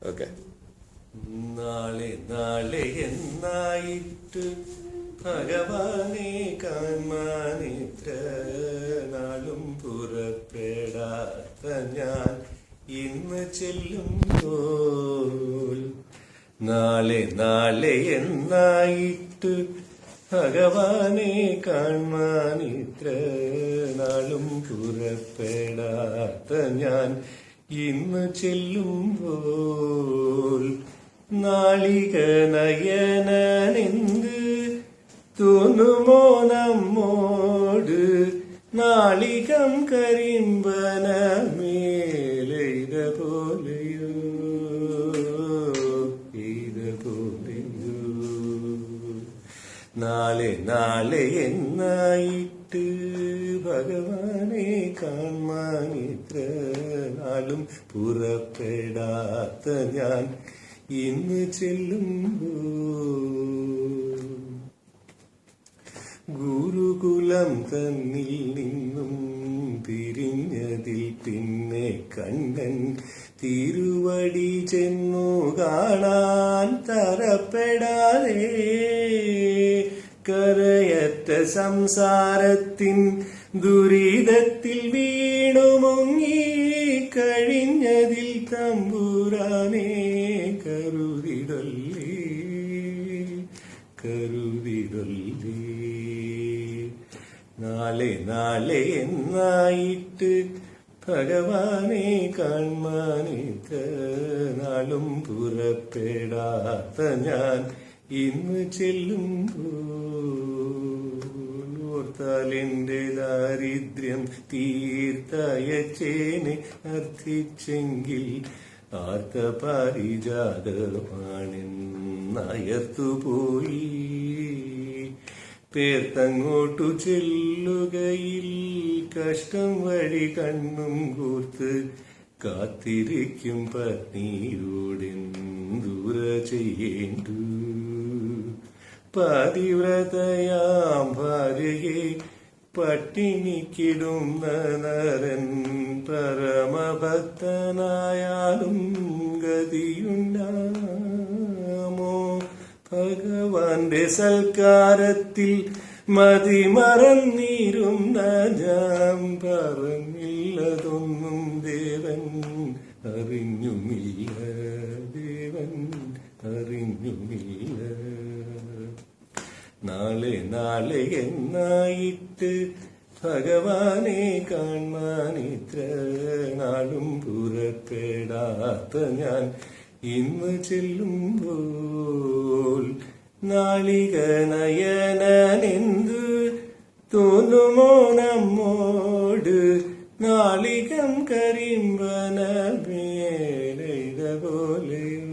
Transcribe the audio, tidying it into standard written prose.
Okay. നാളെ നാളെ എന്നായിട്ട് ഭഗവാനെ കാൺമാനിത്ര നാളും പുറപ്പെടാത്ത ഞാൻ ഇന്ന് ചെല്ലുമ്പോൾ. നാളെ നാളെ എന്നായിട്ട് ഭഗവാനെ കാൺമാനിത്ര നാളും പുറപ്പെടാത്ത ഞാൻ ഇന്ന് ചെല്ലുമ്പോൾ. നാളിക നയനെന്ത് തോന്നുമോ നമ്മോട്, നാളികം കരിമ്പന മേലെയ്ത പോലെയോ പോലെയോ. നാളെ നാളെ എന്നായിട്ട് ഭഗവാനെ കാൺമാനിത്ര നാളും പുറപ്പെടാത്ത ഞാൻ ഇന്ന് ചെല്ലുമ്പോൾ. ഗുരുകുലം തന്നിൽ നിന്നും പിരിഞ്ഞതിൽ പിന്നെ കണ്ണൻ തിരുവടി ചെന്നു കാണാൻ തരപ്പെടാതെ, കരയറ്റ സംസാരത്തിൻ ദുരിതത്തിൽ വീണുമുങ്ങി കഴിഞ്ഞതിൽ തമ്പുരാനെ കരുതിടല്ലേ കരുതിടല്ലേ. നാളെ നാളെ എന്നായിട്ട് ഭഗവാനെ കാൺമാനിത്ര നാളും പുറപ്പെടാത്ത ഞാൻ ഇന്ന് ചെല്ലുമ്പോൾ. ഓർത്താലെന്റെ ദാരിദ്ര്യം തീർത്തയച്ചേനെ അർത്ഥിച്ചെങ്കിൽ ആർത്ത പാരിജാതമാണെന്നയർത്തുപോയി. പേർത്തങ്ങോട്ടു ചെല്ലുകയിൽ കഷ്ടം വഴി കണ്ണും കൂർത്ത് കാത്തിരിക്കും പത്നിയോടെന്തൂര ചെയ്യേണ്ടു. പതിവ്രതയാം ഭാര്യയെ പട്ടിണിക്കിടുന്ന നരൻ പരമഭക്തനായാലും ഗതിയുണ്ടാമോ? ഭഗവാന്റെ സൽക്കാരത്തിൽ മതിമറന്നിരുന്ന ഞാൻ പറഞ്ഞില്ലതൊന്നും ദേവൻ അറിഞ്ഞുമില്ല, ദേവൻ അറിഞ്ഞുമില്ല. നാളെ നാളെ എന്നായിട്ട് ഭഗവാനെ കാൺമാനിത്ര നാളും പുറപ്പെടാത്ത ഞാൻ ഇന്ന് ചെല്ലുമ്പോൾ. നാളിക നയനെന്ത് തോന്നുമോ നമ്മോട്, നാളികം കരിമ്പന മേലെയ്ത പോലെയോ